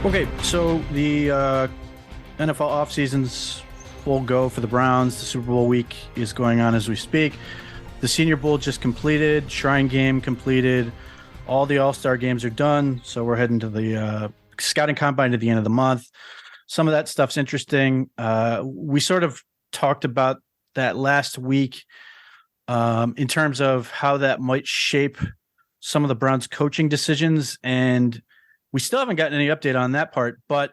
Okay, so the NFL offseason's full go for the Browns. The Super Bowl week is going on as we speak. The Senior Bowl just completed. Shrine Game completed. All the All-Star games are done. So we're heading to the Scouting Combine at the end of the month. Some of that stuff's interesting. We sort of talked about that last week in terms of how that might shape some of the Browns' coaching decisions. And we still haven't gotten any update on that part, but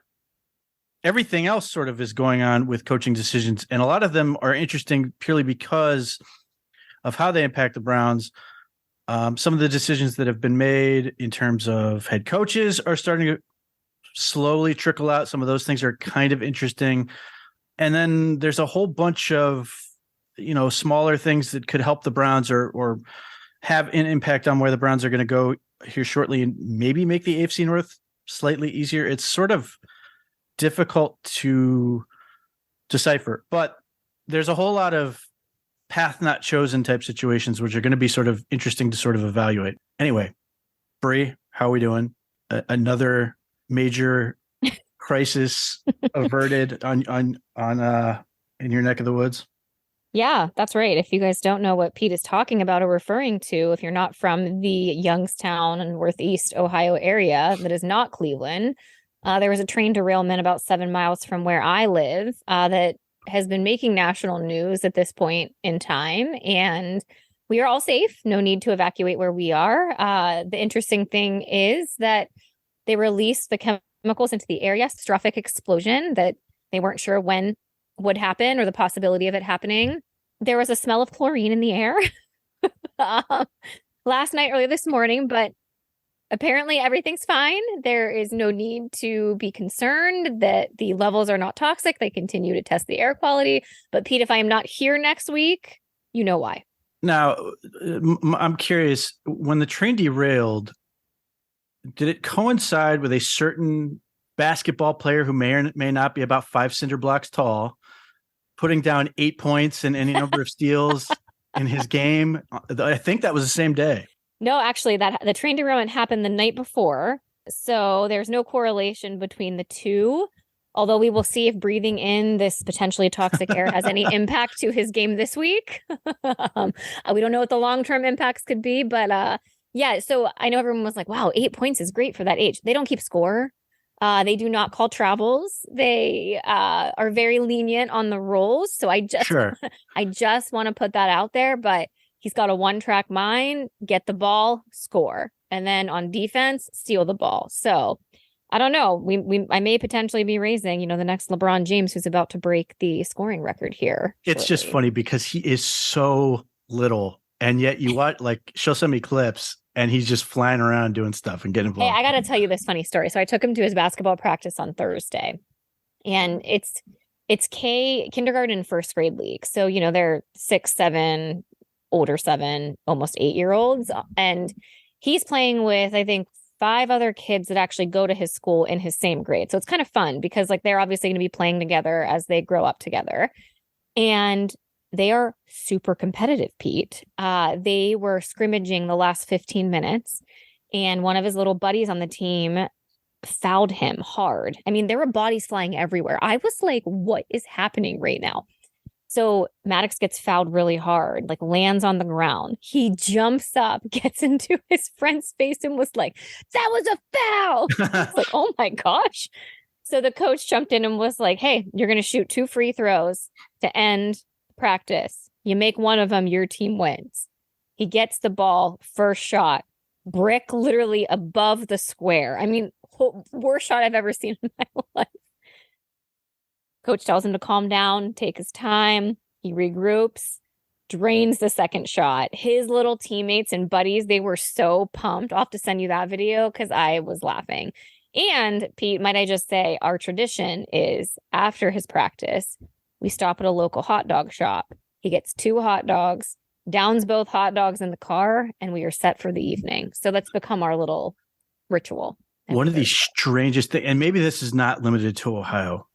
everything else sort of is going on with coaching decisions. And a lot of them are interesting purely because of how they impact the Browns. Some of the decisions that have been made in terms of head coaches are starting to slowly trickle out. Some of those things are kind of interesting. And then there's a whole bunch of, smaller things that could help the Browns or have an impact on where the Browns are going to go here shortly and maybe make the AFC North slightly easier. It's sort of difficult to decipher, but there's a whole lot of path not chosen type situations, which are going to be sort of interesting to sort of evaluate. Anyway, Bree, how are we doing? Another major crisis averted on in your neck of the woods. Yeah, that's right. If you guys don't know what Pete is talking about or referring to, if you're not from the Youngstown and Northeast Ohio area that is not Cleveland, there was a train derailment about 7 miles from where I live that has been making national news at this point in time. And we are all safe. No need to evacuate where we are. The interesting thing is that they released the chemicals into the air. Yes, catastrophic explosion that they weren't sure when would happen or the possibility of it happening. There was a smell of chlorine in the air last night, early this morning, but apparently everything's fine. There is no need to be concerned that the levels are not toxic. They continue to test the air quality. But Pete, if I am not here next week, you know why. Now, I'm curious, when the train derailed, did it coincide with a certain basketball player who may or may not be about 5 cinder blocks tall, putting down 8 points and any number of steals in his game? I think that was the same day. No, actually, that the train derailment happened the night before. So there's no correlation between the two. Although we will see if breathing in this potentially toxic air has any impact to his game this week. We don't know what the long-term impacts could be, but yeah. So I know everyone was like, wow, 8 points is great for that age. They don't keep score. They do not call travels. They are very lenient on the rules. So I just want to put that out there. But he's got a one-track mind: get the ball, score, and then on defense, steal the ball. So I don't know. I may potentially be raising, the next LeBron James, who's about to break the scoring record here. It's just funny because he is so little, and yet you watch, she'll send me clips. And he's just flying around doing stuff and getting involved. Hey, I got to tell you this funny story. So I took him to his basketball practice on Thursday, and it's kindergarten and first grade league. So, they're 6, 7, older 7, almost 8-year-olds. And he's playing with, I think, 5 other kids that actually go to his school in his same grade. So it's kind of fun because they're obviously going to be playing together as they grow up together. And they are super competitive, Pete. They were scrimmaging the last 15 minutes, and one of his little buddies on the team fouled him hard. I mean, there were bodies flying everywhere. I was like, what is happening right now? So Maddox gets fouled really hard, lands on the ground. He jumps up, gets into his friend's face and was like, that was a foul. I was like, oh my gosh. So the coach jumped in and was like, hey, you're going to shoot 2 free throws to end practice. You make one of them, your team wins. He gets the ball, first shot, brick literally above the square. I mean, worst shot I've ever seen in my life. Coach tells him to calm down, take his time. He regroups, drains the second shot. His little teammates and buddies, they were so pumped. I'll have to send you that video because I was laughing. And Pete, might I just say, our tradition is after his practice, we stop at a local hot dog shop. He gets 2 hot dogs, downs both hot dogs in the car, and we are set for the evening. So that's become our little ritual. One of the strangest things, and maybe this is not limited to Ohio,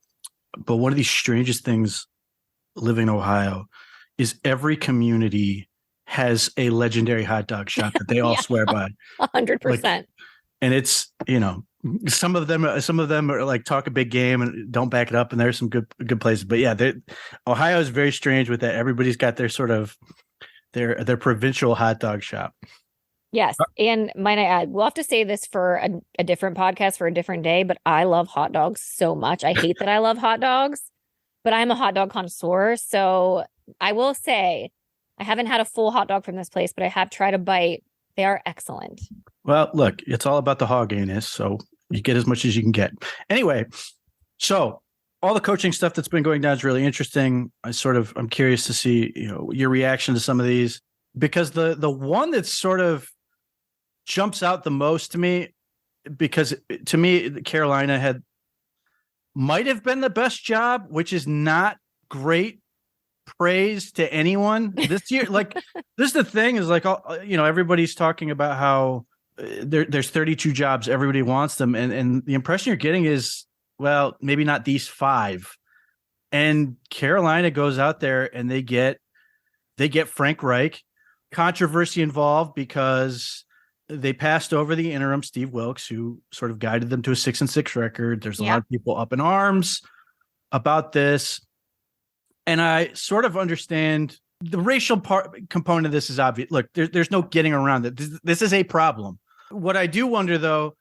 but one of the strangest things living in Ohio is every community has a legendary hot dog shop that they all swear by. 100%. And it's, Some of them are like talk a big game and don't back it up, and there's some good places. But yeah, Ohio is very strange with that. Everybody's got their sort of their provincial hot dog shop. Yes. And might I add, we'll have to say this for a different podcast for a different day, but I love hot dogs so much. I hate that I love hot dogs, but I'm a hot dog connoisseur. So I will say I haven't had a full hot dog from this place, but I have tried a bite. They are excellent. Well, look, it's all about the hogginess, so you get as much as you can get. Anyway, so all the coaching stuff that's been going down is really interesting. I'm curious to see, your reaction to some of these, because the one that sort of jumps out the most to me, because to me, Carolina might have been the best job, which is not great praise to anyone this year. Like, this is the thing is like, everybody's talking about how there's 32 jobs, everybody wants them, and the impression you're getting is, well, maybe not these 5. And Carolina goes out there and they get Frank Reich. Controversy involved because they passed over the interim Steve Wilkes, who sort of guided them to a 6-6 record. There's a lot of people up in arms about this. And I sort of understand the racial component of this is obvious. Look, there's no getting around it. This is a problem. What I do wonder, though,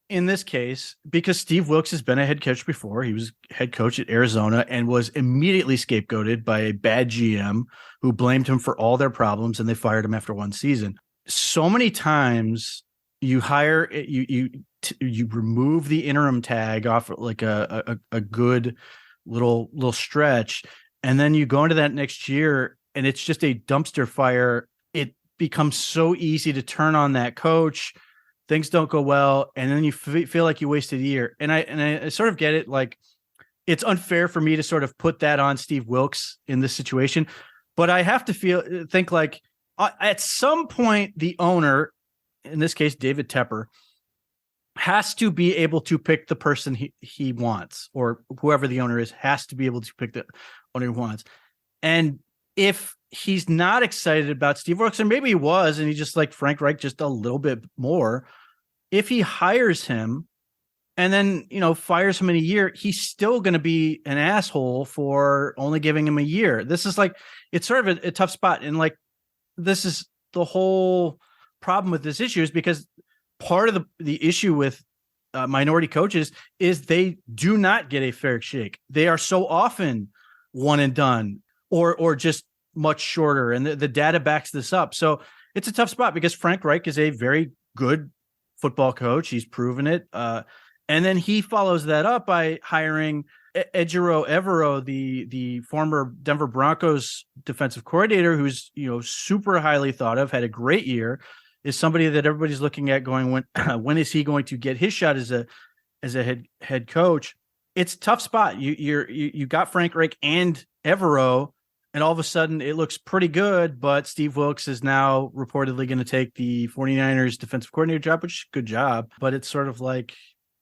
in this case, because Steve Wilkes has been a head coach before, he was head coach at Arizona and was immediately scapegoated by a bad GM who blamed him for all their problems, and they fired him after one season. So many times you hire, you remove the interim tag off like a good little stretch, and then you go into that next year and it's just a dumpster fire. It becomes so easy to turn on that coach. Things don't go well, and then you feel like you wasted a year. And I sort of get it. Like, it's unfair for me to sort of put that on Steve Wilkes in this situation, but I have to think like at some point the owner, in this case David Tepper, has to be able to pick the person he wants, or whoever the owner is has to be able to pick the owner he wants. And if he's not excited about Steve Wilkes, and maybe he was, and he just liked Frank Reich just a little bit more, if he hires him and then, fires him in a year, he's still going to be an asshole for only giving him a year. This is like, it's sort of a tough spot. And like, this is the whole problem with this issue, is because part of the issue with minority coaches is they do not get a fair shake. They are so often one and done, or just much shorter. And the data backs this up. So it's a tough spot because Frank Reich is a very good football coach. He's proven it. And then he follows that up by hiring Ejiro Evero, the former Denver Broncos defensive coordinator, who's, super highly thought of, had a great year, is somebody that everybody's looking at going, when is he going to get his shot as a head coach? It's a tough spot. You got Frank Reich and Evero, and all of a sudden it looks pretty good, but Steve Wilkes is now reportedly going to take the 49ers defensive coordinator job, which is a good job, but it's sort of like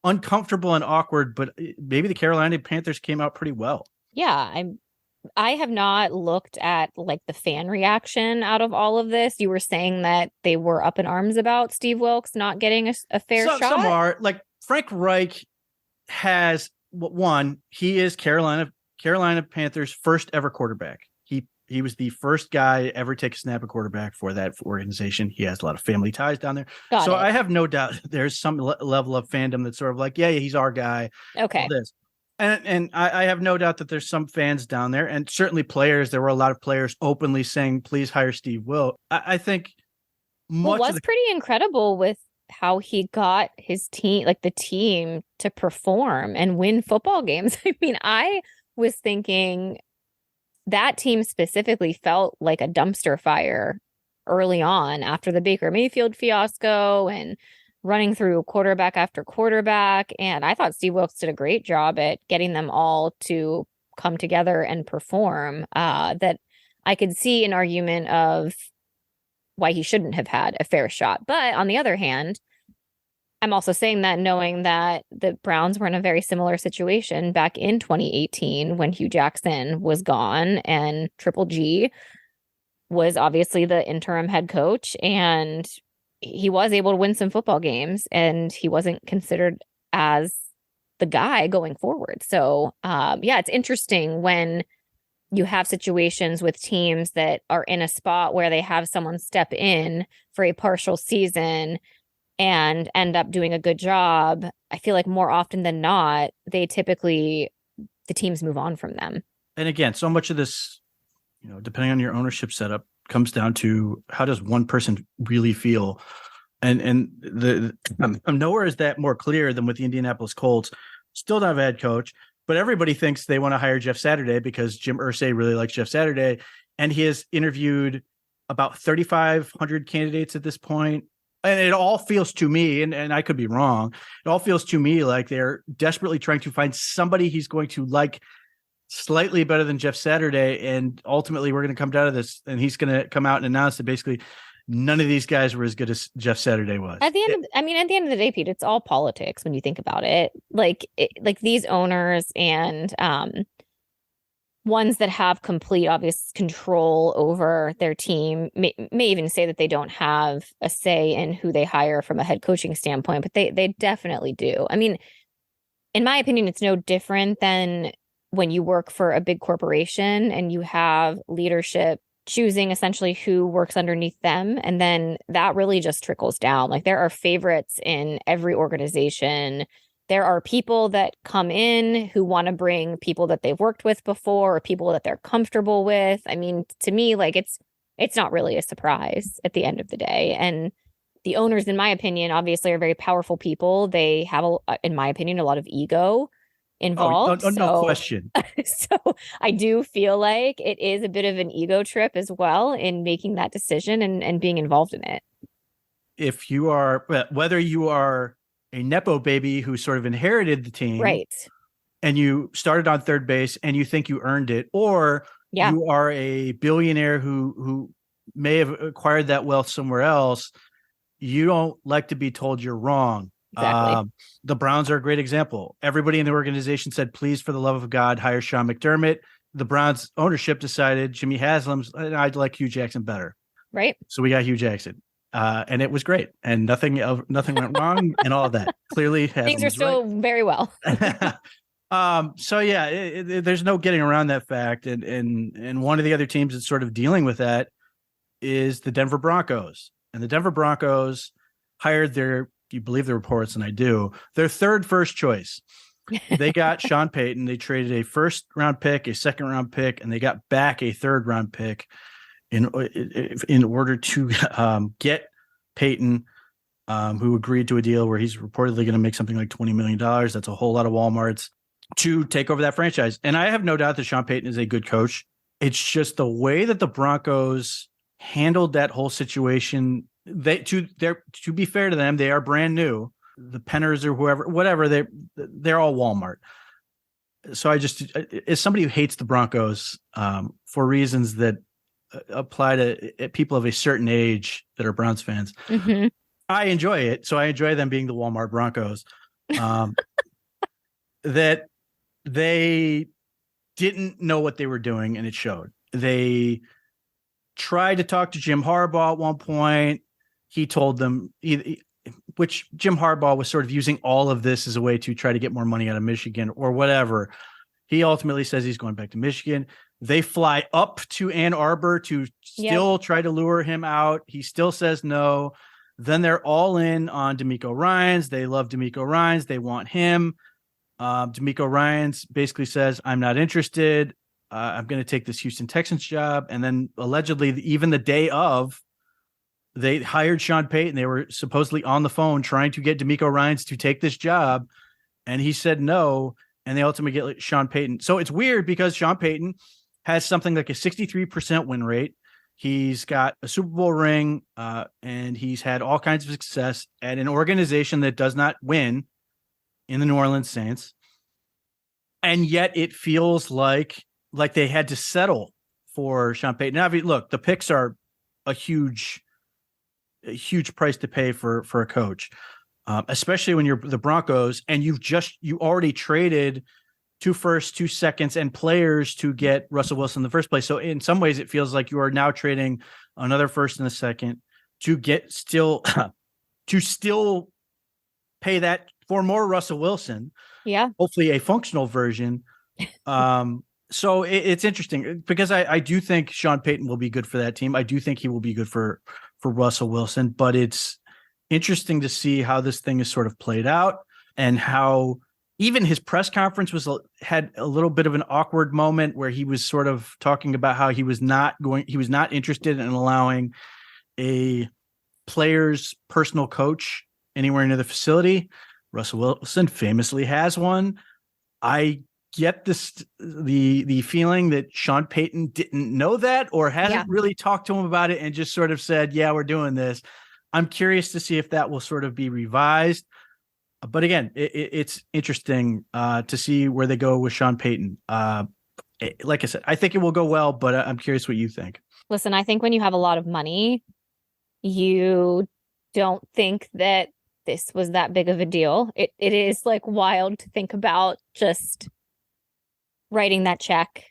uncomfortable and awkward. But maybe the Carolina Panthers came out pretty well. Yeah, I have not looked at like the fan reaction out of all of this. You were saying that they were up in arms about Steve Wilkes not getting a fair shot. Some are. Like, Frank Reich has he is Carolina Panthers' first ever quarterback. He was the first guy ever to take a snap at quarterback for that organization. He has a lot of family ties down there. So I have no doubt there's some level of fandom that's sort of like, yeah, he's our guy. Okay. This. And I have no doubt that there's some fans down there, and certainly players. There were a lot of players openly saying, please hire Steve Wilkes. I think pretty incredible with how he got his team, like the team, to perform and win football games. I mean, I was thinking that team specifically felt like a dumpster fire early on after the Baker Mayfield fiasco and running through quarterback after quarterback. And I thought Steve Wilkes did a great job at getting them all to come together and perform, that I could see an argument of why he shouldn't have had a fair shot. But on the other hand, I'm also saying that knowing that the Browns were in a very similar situation back in 2018 when Hugh Jackson was gone and Triple G was obviously the interim head coach, and he was able to win some football games, and he wasn't considered as the guy going forward. So, yeah, it's interesting when you have situations with teams that are in a spot where they have someone step in for a partial season and end up doing a good job. I feel like more often than not, the teams move on from them. And again, so much of this, depending on your ownership setup, comes down to how does one person really feel. And nowhere is that more clear than with the Indianapolis Colts. Still don't have a head coach, but everybody thinks they want to hire Jeff Saturday because Jim Irsay really likes Jeff Saturday, and he has interviewed about 3,500 candidates at this point. And it all feels to me, and I could be wrong, it all feels to me like they're desperately trying to find somebody he's going to like slightly better than Jeff Saturday. And ultimately, we're going to come down to this, and he's going to come out and announce that basically none of these guys were as good as Jeff Saturday was. At the end of the day, Pete, it's all politics when you think about it. Like these owners and ones that have complete obvious control over their team may even say that they don't have a say in who they hire from a head coaching standpoint, but they definitely do. I mean, in my opinion, it's no different than when you work for a big corporation and you have leadership choosing essentially who works underneath them. And then that really just trickles down. Like there are favorites in every organization. There are people that come in who want to bring people that they've worked with before or people that they're comfortable with. I mean, to me, like it's not really a surprise at the end of the day. And the owners, in my opinion, obviously are very powerful people. They have, in my opinion, a lot of ego involved. No question. So I do feel like it is a bit of an ego trip as well in making that decision and being involved in it. If you are, whether you are a Nepo baby who sort of inherited the team, right, and you started on third base and you think you earned it, or you are a billionaire who may have acquired that wealth somewhere else, you don't like to be told you're wrong. Exactly. The Browns are a great example. Everybody in the organization said, please, for the love of God, hire Sean McDermott. The Browns ownership decided Jimmy Haslam's, I'd like Hugh Jackson better. Right. So we got Hugh Jackson. And it was great. And nothing went wrong and all of that. Clearly things are still right. Very well. So yeah, there's no getting around that fact. And one of the other teams that's sort of dealing with that is the Denver Broncos. And the Denver Broncos hired you believe the reports, and I do, their first choice. They got Sean Payton. They traded a first round pick, a second round pick, and they got back a third round pick in order to get Payton, who agreed to a deal where he's reportedly going to make something like $20 million. That's a whole lot of Walmarts to take over that franchise. And I have no doubt that Sean Payton is a good coach. It's just the way that the Broncos handled that whole situation. To be fair to them, they are brand new. The Penners or whatever, they're all Walmart. So I just, as somebody who hates the Broncos for reasons that apply to people of a certain age that are Browns fans, I enjoy it. So I enjoy them being the Walmart Broncos. That they didn't know what they were doing, and it showed. They tried to talk to Jim Harbaugh at one point. He told them, which Jim Harbaugh was sort of using all of this as a way to try to get more money out of Michigan or whatever. He ultimately says he's going back to Michigan. They fly up to Ann Arbor to still try to lure him out. He still says no. Then they're all in on D'Amico Ryans. They love D'Amico Ryans. They want him. D'Amico Ryans basically says, I'm not interested. I'm going to take this Houston Texans job. And then allegedly, even the day of, they hired Sean Payton. They were supposedly on the phone trying to get D'Amico Ryans to take this job. And he said no. And they ultimately get Sean Payton. So it's weird because Sean Payton has something like a 63% win rate. He's got a Super Bowl ring, and he's had all kinds of success at an organization that does not win in the New Orleans Saints. And yet it feels like they had to settle for Sean Payton. Now, look, the picks are a huge price to pay for a coach, especially when you're the Broncos and you already traded 2 firsts, 2 seconds, and players to get Russell Wilson in the first place. So in some ways, it feels like you are now trading another first and a second to get to still pay that for more Russell Wilson, Yeah. hopefully a functional version. So it's interesting because I do think Sean Payton will be good for that team. I do think he will be good for Russell Wilson, but it's interesting to see how this thing is sort of played out and how even his press conference had a little bit of an awkward moment where he was sort of talking about how he was not interested in allowing a player's personal coach anywhere near the facility. Russell Wilson famously has one. I get the feeling that Sean Payton didn't know that or hasn't really talked to him about it and just sort of said, yeah, we're doing this. I'm curious to see if that will sort of be revised. But again, it's interesting to see where they go with Sean Payton. Like I said, I think it will go well, but I'm curious what you think. Listen, I think when you have a lot of money, you don't think that this was that big of a deal. It is like wild to think about just writing that check.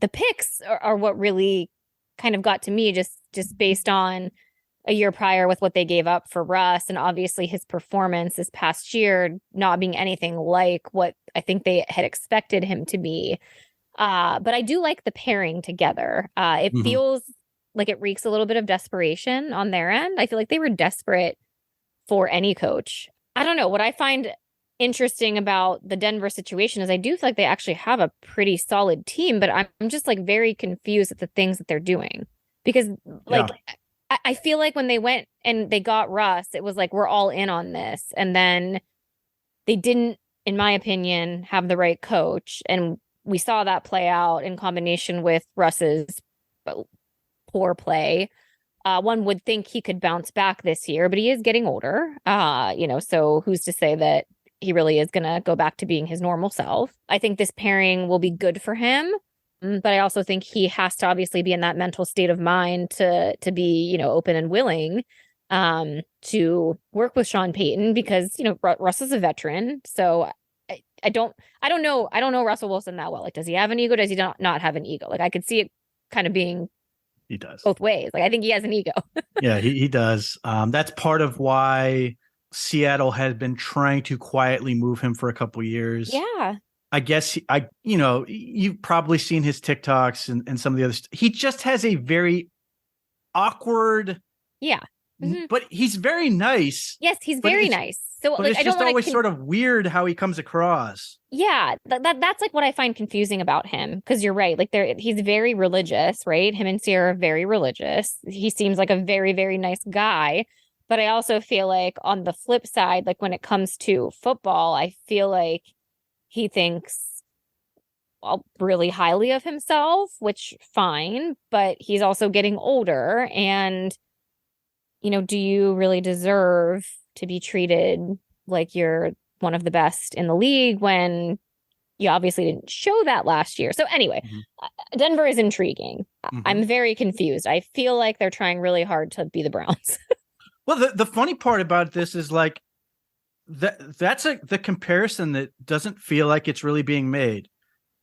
The picks are what really kind of got to me just based on a year prior with what they gave up for Russ and obviously his performance this past year not being anything like what I think they had expected him to be. But I do like the pairing together. It feels like it reeks a little bit of desperation on their end. I feel like they were desperate for any coach. I don't know. What I find interesting about the Denver situation is I do feel like they actually have a pretty solid team, but I'm just like very confused at the things that they're doing because like I feel like when they went and they got Russ, it was like, we're all in on this. And then they didn't, in my opinion, have the right coach. And we saw that play out in combination with Russ's poor play. One would think he could bounce back this year, but he is getting older. So who's to say that he really is going to go back to being his normal self? I think this pairing will be good for him. But I also think he has to obviously be in that mental state of mind to be, open and willing to work with Sean Payton because, Russ is a veteran. So I don't know. I don't know Russell Wilson that well. Like, does he have an ego? Does he not have an ego? Like, I could see it kind of being he does both ways. Like, I think he has an ego. Yeah, he does. That's part of why Seattle has been trying to quietly move him for a couple years. Yeah. I guess you've probably seen his TikToks and some of the other he just has a very awkward. Yeah. But he's very nice. Yes, he's very nice. So like, it's just always sort of weird how he comes across. Yeah, that's like what I find confusing about him because you're right. Like he's very religious, right? Him and Sierra are very religious. He seems like a very, very nice guy. But I also feel like on the flip side, like when it comes to football, I feel like he thinks really highly of himself, which fine, but he's also getting older. And, do you really deserve to be treated like you're one of the best in the league when you obviously didn't show that last year? So anyway, Denver is intriguing. I'm very confused. I feel like they're trying really hard to be the Browns. Well, the funny part about this is like, that's the comparison that doesn't feel like it's really being made.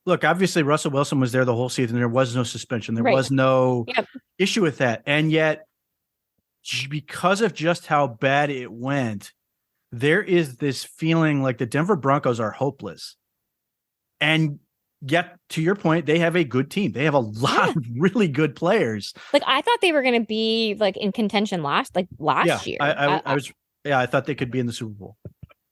Look, obviously Russell Wilson was there the whole season. There was no suspension. There was no issue with that. And yet, because of just how bad it went, there is this feeling like the Denver Broncos are hopeless. And yet, to your point, they have a good team. They have a lot of really good players. Like, I thought they were going to be like in contention last year. I thought they could be in the Super Bowl.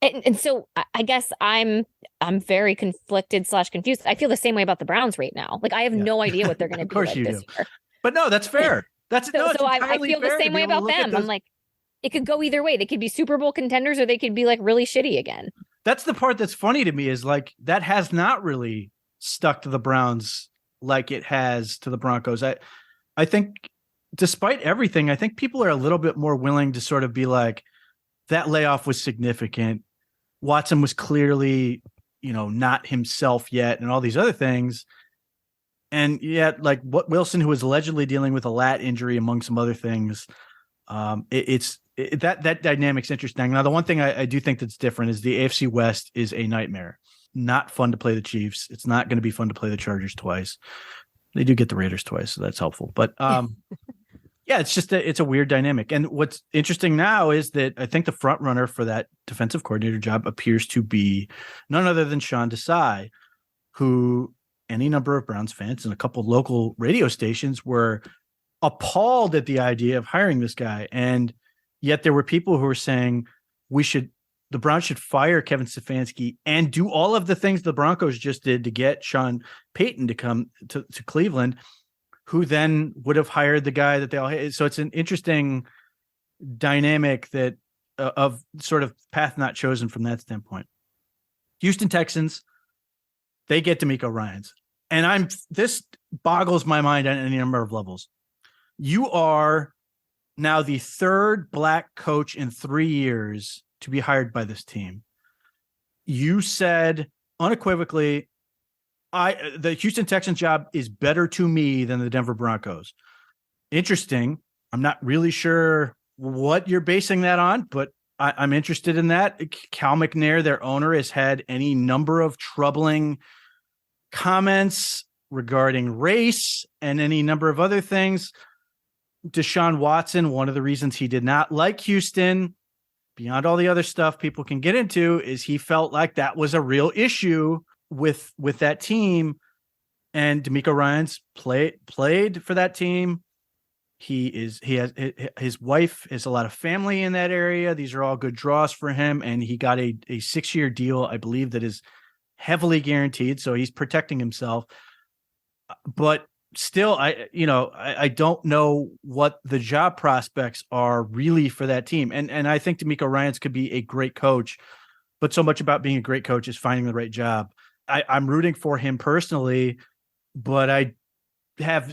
And so I guess I'm very conflicted / confused. I feel the same way about the Browns right now. Like, I have no idea what they're going to be like this year. But no, that's fair. That's so I feel the same way about them. I'm like, it could go either way. They could be Super Bowl contenders or they could be like really shitty again. That's the part that's funny to me is like that has not really stuck to the Browns like it has to the Broncos. I think despite everything, I think people are a little bit more willing to sort of be like, that layoff was significant. Watson was clearly, not himself yet and all these other things. And yet, like what Wilson, who was allegedly dealing with a lat injury among some other things, that dynamic's interesting. Now, the one thing I do think that's different is the AFC West is a nightmare. Not fun to play the Chiefs. It's not going to be fun to play the Chargers twice. They do get the Raiders twice, so that's helpful. But Yeah, it's a weird dynamic. And what's interesting now is that I think the front runner for that defensive coordinator job appears to be none other than Sean Desai, who any number of Browns fans and a couple local radio stations were appalled at the idea of hiring this guy. And yet there were people who were saying the Browns should fire Kevin Stefanski and do all of the things the Broncos just did to get Sean Payton to come to Cleveland, who then would have hired the guy that they all hate. So it's an interesting dynamic that of sort of path not chosen from that standpoint. Houston Texans, they get D'Amico Ryans. And this boggles my mind on any number of levels. You are now the third black coach in 3 years to be hired by this team. You said unequivocally, the Houston Texans job is better to me than the Denver Broncos. Interesting. I'm not really sure what you're basing that on, but I'm interested in that. Cal McNair, their owner, has had any number of troubling comments regarding race and any number of other things. Deshaun Watson, one of the reasons he did not like Houston, beyond all the other stuff people can get into, is he felt like that was a real issue with that team. And D'Amico Ryans played for that team. His wife has a lot of family in that area. These are all good draws for him. And he got a 6-year deal, I believe, that is heavily guaranteed. So he's protecting himself. But still, I don't know what the job prospects are really for that team. And I think D'Amico Ryans could be a great coach, but so much about being a great coach is finding the right job. I'm rooting for him personally, but I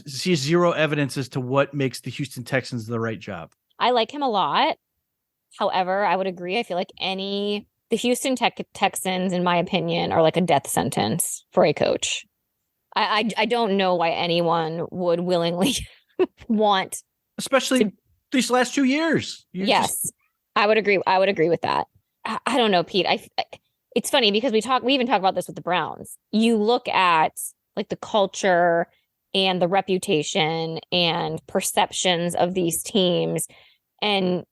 see zero evidence as to what makes the Houston Texans the right job. I like him a lot. However, I would agree. I feel like the Houston Texans, in my opinion, are like a death sentence for a coach. I don't know why anyone would willingly want, especially these last 2 years. I would agree. I would agree with that. I don't know, Pete. It's funny because we even talk about this with the Browns. You look at like the culture and the reputation and perceptions of these teams. And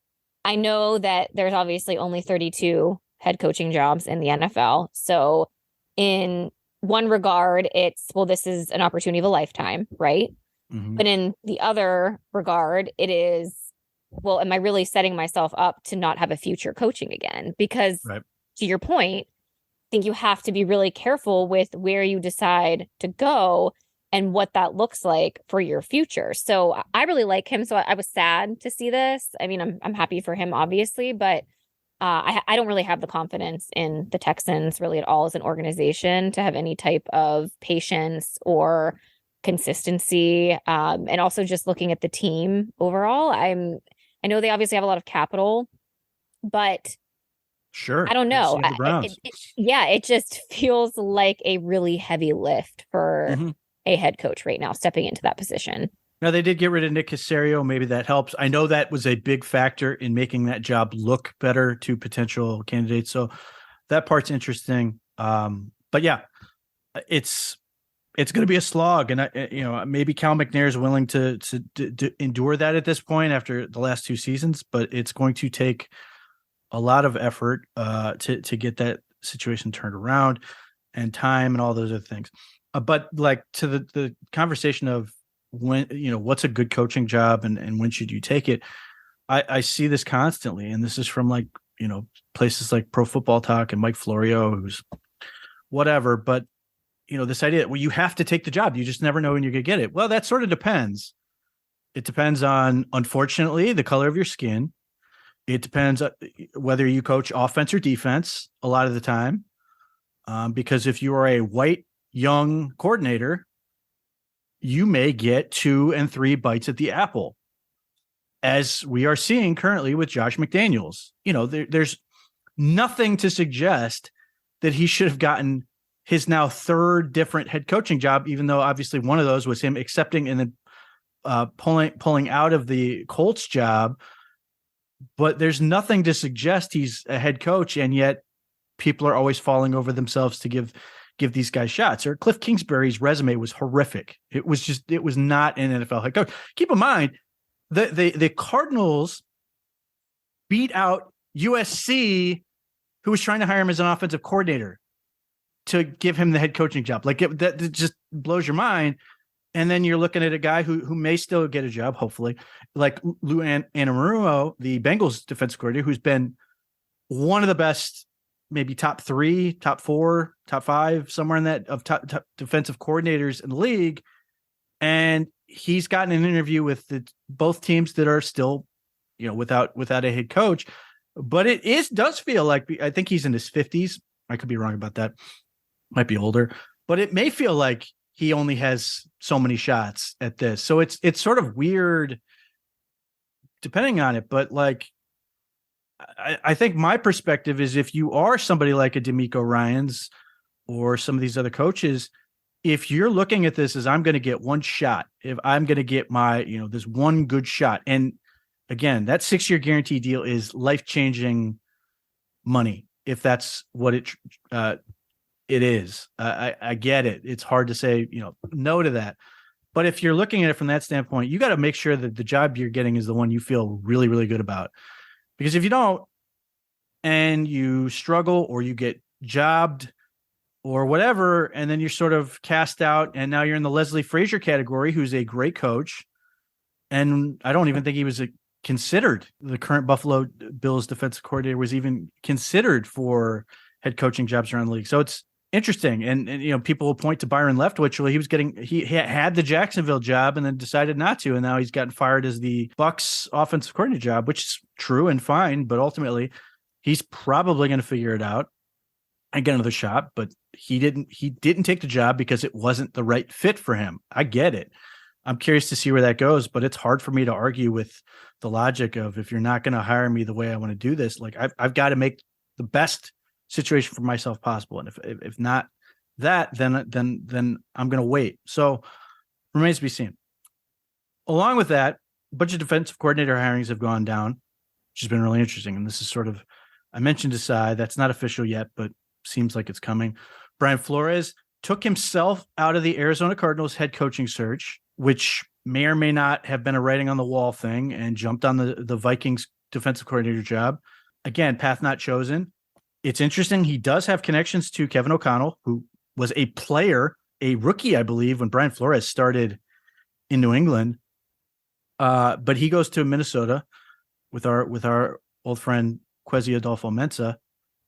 I know that there's obviously only 32 head coaching jobs in the NFL. So in one regard, this is an opportunity of a lifetime, right? Mm-hmm. But in the other regard, it is, well, am I really setting myself up to not have a future coaching again? Because to your point, I think you have to be really careful with where you decide to go and what that looks like for your future. So I really like him. So I was sad to see this. I mean, I'm happy for him, obviously, but I don't really have the confidence in the Texans really at all as an organization to have any type of patience or consistency. And also just looking at the team overall, I know they obviously have a lot of capital, but sure, I don't know. It just feels like a really heavy lift for a head coach right now, stepping into that position. Now, they did get rid of Nick Caserio. Maybe that helps. I know that was a big factor in making that job look better to potential candidates. So that part's interesting. But yeah, it's going to be a slog. And maybe Cal McNair is willing to endure that at this point after the last 2 seasons, but it's going to take a lot of effort to get that situation turned around, and time and all those other things. But like to the conversation of when, what's a good coaching job and when should you take it? I see this constantly. And this is from places like Pro Football Talk and Mike Florio, who's whatever. But, this idea, well, you have to take the job. You just never know when you're going to get it. Well, that sort of depends. It depends on, unfortunately, the color of your skin. It depends whether you coach offense or defense a lot of the time. Because if you are a white, young coordinator, you may get 2 and 3 bites at the apple, as we are seeing currently with Josh McDaniels. There's nothing to suggest that he should have gotten his now 3rd different head coaching job, even though obviously one of those was him accepting and then pulling out of the Colts job. But there's nothing to suggest he's a head coach, and yet people are always falling over themselves to give these guys shots. Or Cliff Kingsbury's resume was horrific. It was not an NFL head coach. Keep in mind, The Cardinals beat out USC, who was trying to hire him as an offensive coordinator to give him the head coaching job. Like that just blows your mind. And then you're looking at a guy who may still get a job, hopefully, like Lou Anarumo, the Bengals defensive coordinator, who's been one of the best, maybe top 3, top 4, top 5, somewhere in that of top defensive coordinators in the league. And he's gotten an interview with both teams that are still, without a head coach. But does feel like, I think he's in his 50s. I could be wrong about that. Might be older, but it may feel like he only has so many shots at this. So it's sort of weird depending on it. But like, I think my perspective is, if you are somebody like a D'Amico Ryans or some of these other coaches, if you're looking at this as, I'm going to get one shot, if I'm going to get my, this one good shot. And again, that 6-year guarantee deal is life-changing money, if that's what it is. I get it. It's hard to say, no to that. But if you're looking at it from that standpoint, you got to make sure that the job you're getting is the one you feel really, really good about. Because if you don't, and you struggle, or you get jobbed or whatever, and then you're sort of cast out, and now you're in the Leslie Frazier category, who's a great coach. And I don't even think he was considered, the current Buffalo Bills defensive coordinator was even considered for head coaching jobs around the league. So it's interesting. And people will point to Byron Leftwich. Well, he had the Jacksonville job and then decided not to. And now he's gotten fired as the Bucs offensive coordinator job, which is true and fine. But ultimately, he's probably going to figure it out and get another shot. But he didn't take the job because it wasn't the right fit for him. I get it. I'm curious to see where that goes, but it's hard for me to argue with the logic of, if you're not going to hire me the way I want to do this, like I've got to make the best situation for myself possible. And if not that, then I'm going to wait. So remains to be seen. Along with that, a bunch of defensive coordinator hirings have gone down, which has been really interesting. And this is sort of, I mentioned Desai, that's not official yet, but seems like it's coming. Brian Flores took himself out of the Arizona Cardinals head coaching search, which may or may not have been a writing on the wall thing, and jumped on the Vikings defensive coordinator job. Again, path not chosen. It's interesting. He does have connections to Kevin O'Connell, who was a player, a rookie, I believe, when Brian Flores started in New England. But he goes to Minnesota with our old friend Kwesi Adolfo-Mensah.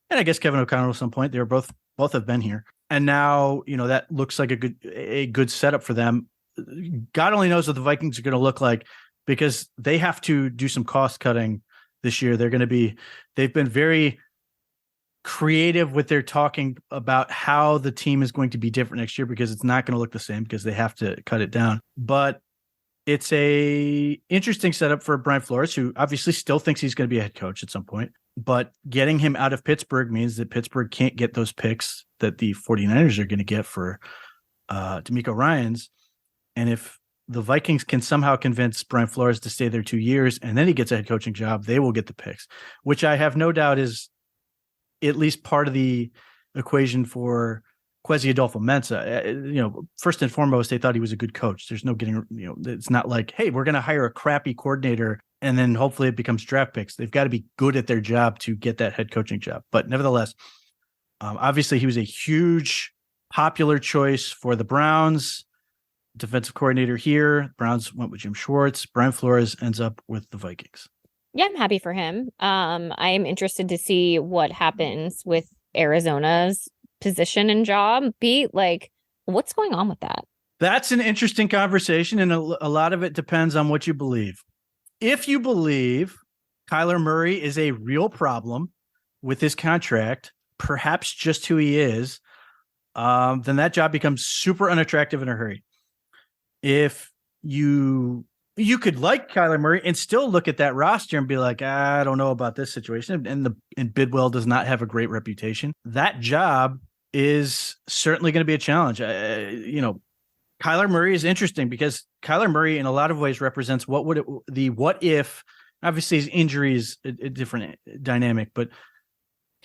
And I guess Kevin O'Connell at some point. They were both have been here. And now, that looks like a good setup for them. God only knows what the Vikings are going to look like, because they have to do some cost cutting this year. They've been very creative with their talking about how the team is going to be different next year, because it's not going to look the same, because they have to cut it down. But it's a interesting setup for Brian Flores, who obviously still thinks he's going to be a head coach at some point. But getting him out of Pittsburgh means that Pittsburgh can't get those picks that the 49ers are going to get for D'Amico Ryans. And if the Vikings can somehow convince Brian Flores to stay there 2 years, and then he gets a head coaching job, they will get the picks, which I have no doubt is at least part of the equation for Kwesi Adolfo-Mensah. First and foremost, they thought he was a good coach. There's no getting, it's not like, hey, we're going to hire a crappy coordinator and then hopefully it becomes draft picks. They've got to be good at their job to get that head coaching job. But nevertheless, obviously he was a huge popular choice for the Browns. Defensive coordinator here. Browns went with Jim Schwartz. Brian Flores ends up with the Vikings. Yeah, I'm happy for him. I'm interested to see what happens with Arizona's position and job. What's going on with that? That's an interesting conversation, and a lot of it depends on what you believe. If you believe Kyler Murray is a real problem with his contract, perhaps just who he is, then that job becomes super unattractive in a hurry. If you could like Kyler Murray and still look at that roster and be like, I don't know about this situation. And Bidwell does not have a great reputation. That job is certainly going to be a challenge. Kyler Murray is interesting because Kyler Murray in a lot of ways represents what if, obviously his injury is a different dynamic, but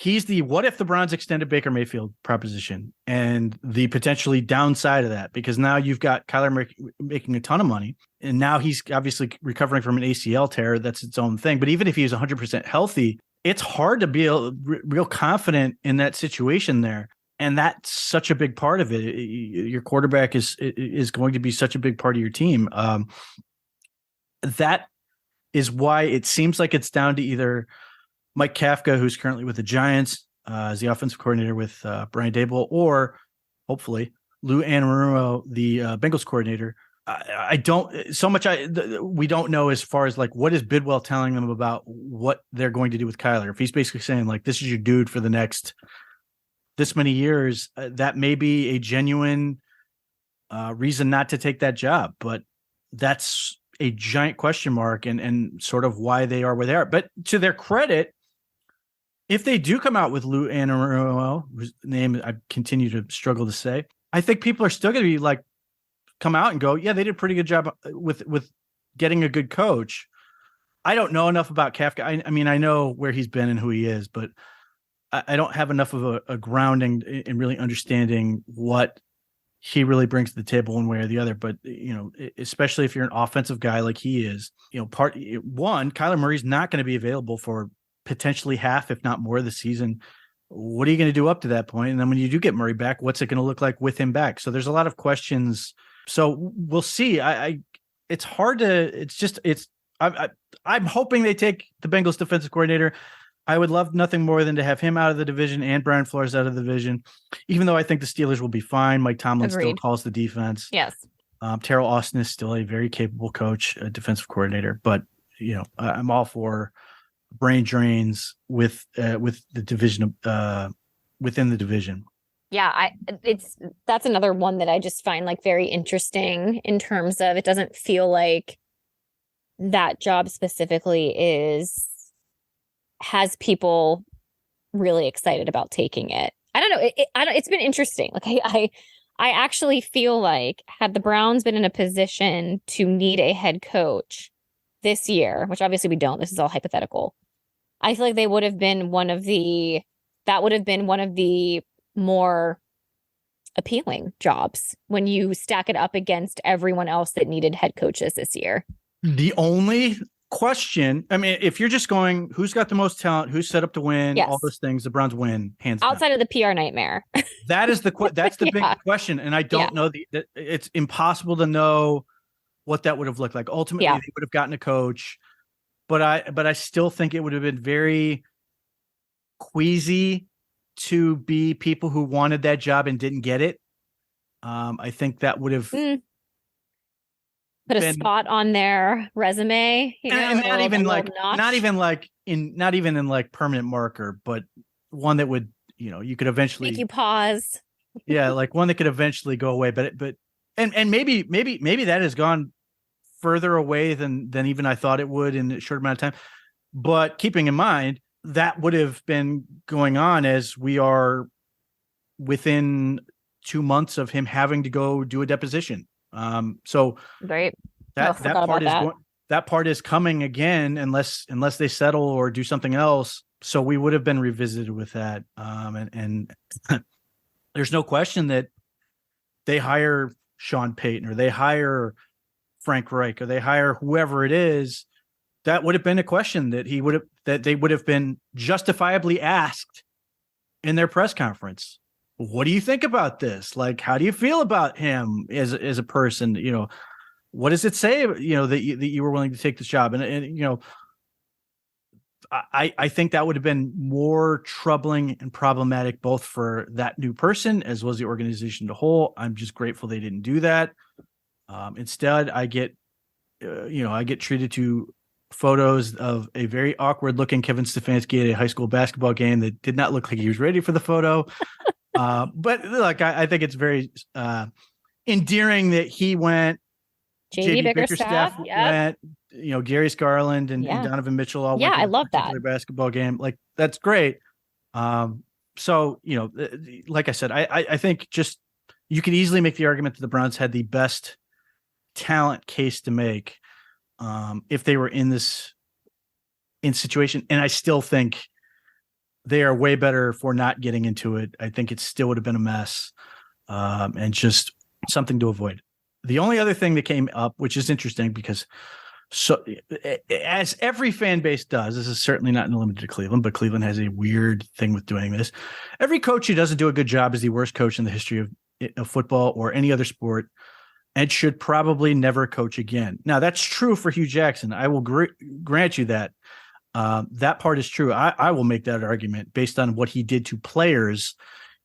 he's the what if the Browns extended Baker Mayfield proposition, and the potentially downside of that, because now you've got Kyler making a ton of money, and now he's obviously recovering from an ACL tear. That's its own thing. But even if he's 100% healthy, it's hard to be real confident in that situation there. And that's such a big part of it. Your quarterback is going to be such a big part of your team. That is why it seems like it's down to either Mike Kafka, who's currently with the Giants as the offensive coordinator with Brian Daboll, or hopefully Lou Anarumo, the Bengals coordinator. I don't so much. We don't know as far as like what is Bidwell telling them about what they're going to do with Kyler. If he's basically saying like this is your dude for the next this many years, that may be a genuine reason not to take that job. But that's a giant question mark and sort of why they are where they are. But to their credit, if they do come out with Lou Anarumo, whose name I continue to struggle to say, I think people are still going to be like, come out and go, yeah, they did a pretty good job with getting a good coach. I don't know enough about Kafka. I mean, I know where he's been and who he is, but I don't have enough of a grounding in really understanding what he really brings to the table one way or the other. But, you know, especially if you're an offensive guy like he is, you know, Kyler Murray's not going to be available for potentially half, if not more of the season. What are you going to do up to that point? And then when you do get Murray back, what's it going to look like with him back? So there's a lot of questions. So we'll see. It's hard to, I'm hoping they take the Bengals defensive coordinator. I would love nothing more than to have him out of the division and Brian Flores out of the division, even though I think the Steelers will be fine. Mike Tomlin still calls the defense. Yes. Terrell Austin is still a very capable coach, a defensive coordinator, but you know, I'm all for brain drains with the division, within the division. Yeah, that's another one that I just find like very interesting in terms of it doesn't feel like that job specifically has people really excited about taking it. I don't know. It's been interesting. Like I actually feel like had the Browns been in a position to need a head coach this year, which obviously we don't, this is all hypothetical. I feel like they would have been one of the more appealing jobs when you stack it up against everyone else that needed head coaches this year. The only question, I mean, if you're just going, who's got the most talent, who's set up to win, all those things, the Browns win hands down. Outside of the PR nightmare. That's the big question. And I don't know that it's impossible to know what that would have looked like. Ultimately, they would have gotten a coach, but I still think it would have been very queasy to be people who wanted that job and didn't get it. I think that would have put a spot on their resume, you know, and not even in like permanent marker, but one that would, you know, you could eventually make you pause. Yeah, like one that could eventually go away, but maybe that has gone further away than even I thought it would in a short amount of time. But keeping in mind that would have been going on as we are within 2 months of him having to go do a deposition. So right. that part is coming again, unless they settle or do something else. So we would have been revisited with that. And there's no question that they hire Sean Payton or they hire Frank Reich or they hire whoever it is. That would have been a question that they would have been justifiably asked in their press conference. What do you think about this? Like, how do you feel about him as a person? You know, what does it say? You know, that you were willing to take this job, and you know, I think that would have been more troubling and problematic both for that new person as well as the organization as a whole. I'm just grateful they didn't do that. Instead, I get treated to photos of a very awkward looking Kevin Stefanski at a high school basketball game that did not look like he was ready for the photo. But like, I think it's very endearing that he went, JD Bickerstaff went, you know, Gary Scarland and Donovan Mitchell all went to I love that basketball game. Like, that's great. So, you know, like I said, I think just you could easily make the argument that the Browns had the best talent case to make if they were in situation. And I still think they are way better for not getting into it. I think it still would have been a mess, and just something to avoid. The only other thing that came up, which is interesting because as every fan base does, this is certainly not limited to Cleveland, but Cleveland has a weird thing with doing this. Every coach who doesn't do a good job is the worst coach in the history of football or any other sport, and should probably never coach again. Now, that's true for Hugh Jackson. I will grant you that. That part is true. I will make that argument based on what he did to players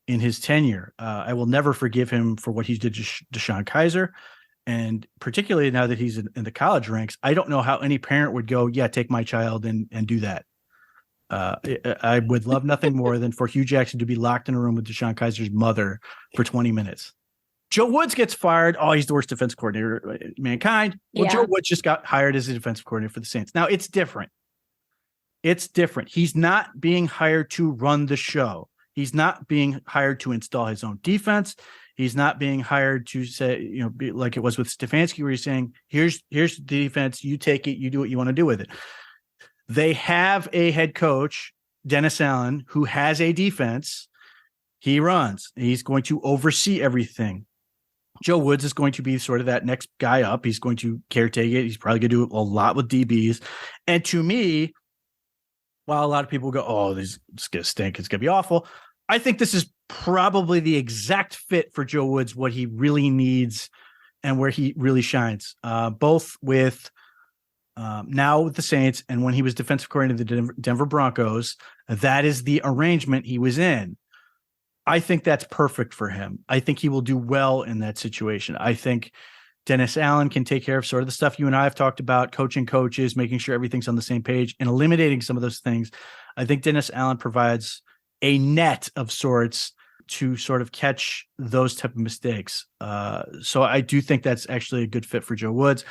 in his tenure. I will never forgive him for what he did to Deshaun Kaiser. And particularly now that he's in the college ranks, I don't know how any parent would go, yeah, take my child and do that. I would love nothing more than for Hugh Jackson to be locked in a room with Deshaun Kaiser's mother for 20 minutes. Joe Woods gets fired. Oh, he's the worst defense coordinator in mankind. Well, yeah. Joe Woods just got hired as a defensive coordinator for the Saints. Now, it's different. It's different. He's not being hired to run the show. He's not being hired to install his own defense. He's not being hired to say, be like it was with Stefanski, where he's saying, here's the defense, you take it, you do what you want to do with it. They have a head coach, Dennis Allen, who has a defense. He runs. He's going to oversee everything. Joe Woods is going to be sort of that next guy up. He's going to caretake it. He's probably going to do a lot with DBs. And to me, while a lot of people go, oh, this is going to stink, it's going to be awful, I think this is probably the exact fit for Joe Woods, what he really needs and where he really shines, both with now with the Saints and when he was defensive coordinator of the Denver Broncos. That is the arrangement he was in. I think that's perfect for him. I think he will do well in that situation. I think Dennis Allen can take care of sort of the stuff you and I have talked about, coaching coaches, making sure everything's on the same page and eliminating some of those things. I think Dennis Allen provides a net of sorts to sort of catch those type of mistakes. So I do think that's actually a good fit for Joe Woods.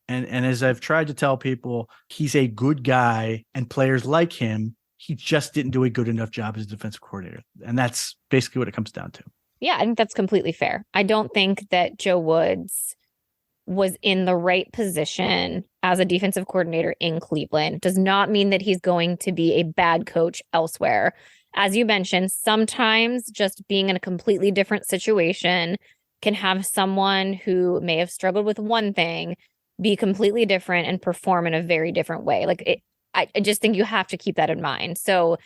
And as I've tried to tell people, he's a good guy and players like him. He just didn't do a good enough job as a defensive coordinator. And that's basically what it comes down to. Yeah, I think that's completely fair. I don't think that Joe Woods was in the right position as a defensive coordinator in Cleveland. Does not mean that he's going to be a bad coach elsewhere. As you mentioned, sometimes just being in a completely different situation can have someone who may have struggled with one thing be completely different and perform in a very different way. I just think you have to keep that in mind. So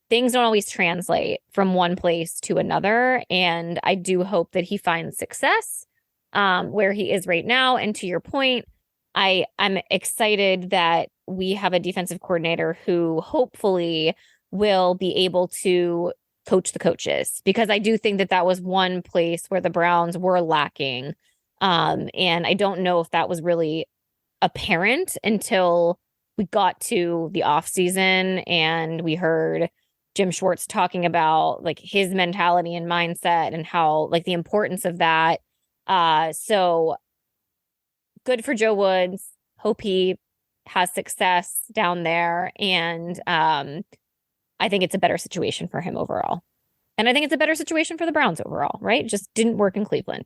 things don't always translate from one place to another. And I do hope that he finds success where he is right now. And to your point, I'm excited that we have a defensive coordinator who hopefully will be able to coach the coaches, because I do think that was one place where the Browns were lacking. And I don't know if that was really apparent until we got to the off season and we heard Jim Schwartz talking about like his mentality and mindset and how like the importance of that. So good for Joe Woods. Hope he has success down there. And I think it's a better situation for him overall. And I think it's a better situation for the Browns overall, right? It just didn't work in Cleveland.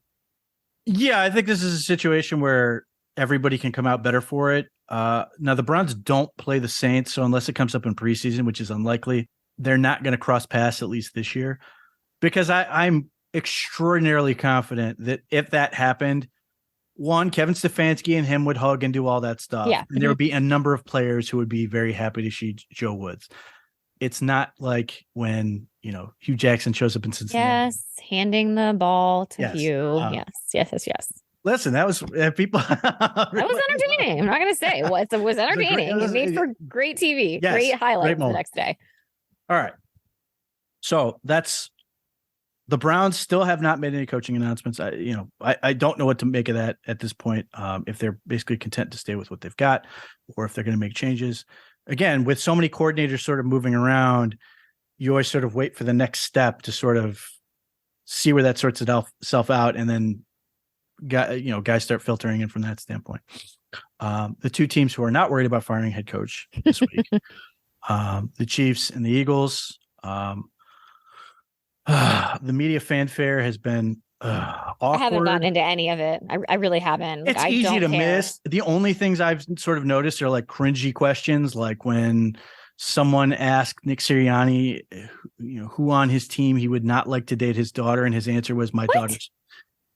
Yeah, I think this is a situation where everybody can come out better for it. Now, the Browns don't play the Saints, so unless it comes up in preseason, which is unlikely, they're not going to cross paths at least this year. Because I'm extraordinarily confident that if that happened, one, Kevin Stefanski and him would hug and do all that stuff. Yeah. And there would be a number of players who would be very happy to see Joe Woods. It's not like when, Hugh Jackson shows up in Cincinnati. Yes, handing the ball to Yes. Hugh. Yes. Listen, that was people. That was entertaining. I'm not going to say it was entertaining. It made for great TV, yes, great highlights great the next day. All right. So that's the Browns still have not made any coaching announcements. I don't know what to make of that at this point. If they're basically content to stay with what they've got, or if they're going to make changes. Again, with so many coordinators sort of moving around, you always sort of wait for the next step to sort of see where that sorts itself out, and then guys start filtering in from that standpoint. The two teams who are not worried about firing head coach this week, the Chiefs and the Eagles. The media fanfare has been awkward. I haven't gotten into any of it. I really haven't. It's easy to miss. The only things I've sort of noticed are like cringy questions, like when someone asked Nick Sirianni, who on his team he would not like to date his daughter, and his answer was my What? daughter's.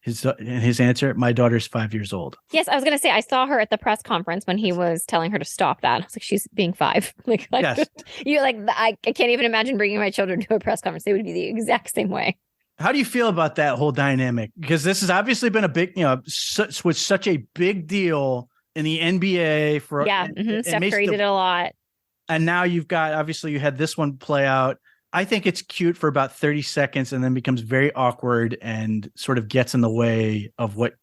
His answer, my daughter's 5 years old. Yes, I was gonna say I saw her at the press conference when he was telling her to stop that. I was like, she's being 5. Like, Yes. you like I can't even imagine bringing my children to a press conference. They would be the exact same way. How do you feel about that whole dynamic? Because this has obviously been a big, was such a big deal in the NBA for Steph Curry did it a lot. And now you've got, obviously you had this one play out. I think it's cute for about 30 seconds and then becomes very awkward and sort of gets in the way of what,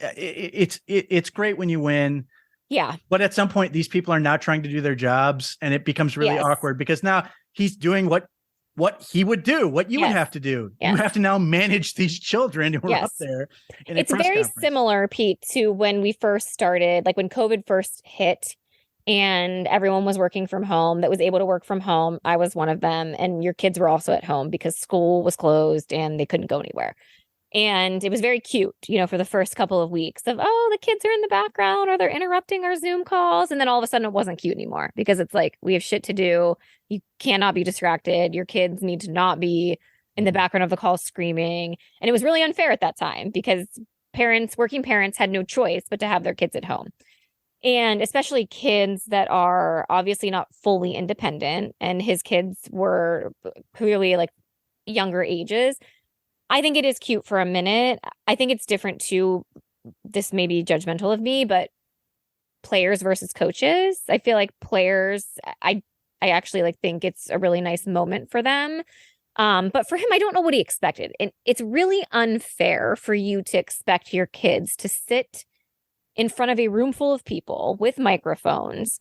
it's great when you win. Yeah. But at some point, these people are now trying to do their jobs and it becomes really awkward because now he's doing what he would do, what you would have to do. Yes. You have to now manage these children who are up there. It's very similar, Pete, to when we first started, like when COVID first hit and everyone was working from home that was able to work from home. I was one of them. And your kids were also at home because school was closed and they couldn't go anywhere. And it was very cute, for the first couple of weeks of, oh, the kids are in the background or they're interrupting our Zoom calls. And then all of a sudden it wasn't cute anymore because it's like, we have shit to do. You cannot be distracted. Your kids need to not be in the background of the call screaming. And it was really unfair at that time because working parents had no choice but to have their kids at home. And especially kids that are obviously not fully independent. And his kids were clearly like younger ages. I think it is cute for a minute. I think it's different too. This may be judgmental of me, but players versus coaches. I feel like players, I actually think it's a really nice moment for them. But for him, I don't know what he expected. And it's really unfair for you to expect your kids to sit in front of a room full of people with microphones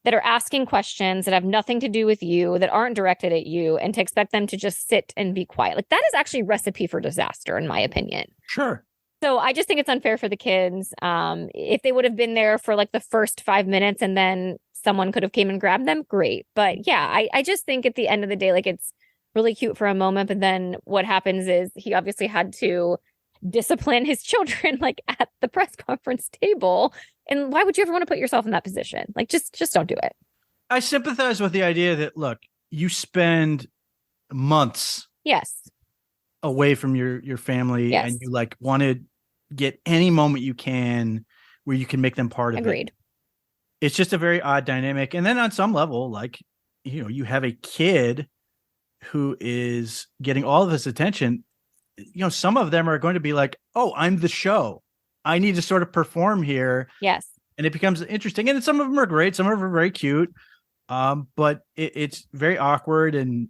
that are asking questions that have nothing to do with you, that aren't directed at you, and to expect them to just sit and be quiet. Like that is actually a recipe for disaster, in my opinion. Sure. So I just think it's unfair for the kids. If they would have been there for like the first 5 minutes and then someone could have came and grabbed them, great. But yeah, I just think at the end of the day, like it's really cute for a moment. But then what happens is he obviously had to discipline his children like at the press conference table. And why would you ever want to put yourself in that position? Like just don't do it. I sympathize with the idea that, look, you spend months away from your family and you want to get any moment you can where you can make them part of it. It's just a very odd dynamic. And then on some level, you have a kid who is getting all of this attention. Some of them are going to be like, oh, I'm the show. I need to sort of perform here. Yes. And it becomes interesting. And some of them are great. Some of them are very cute. But it's very awkward. And,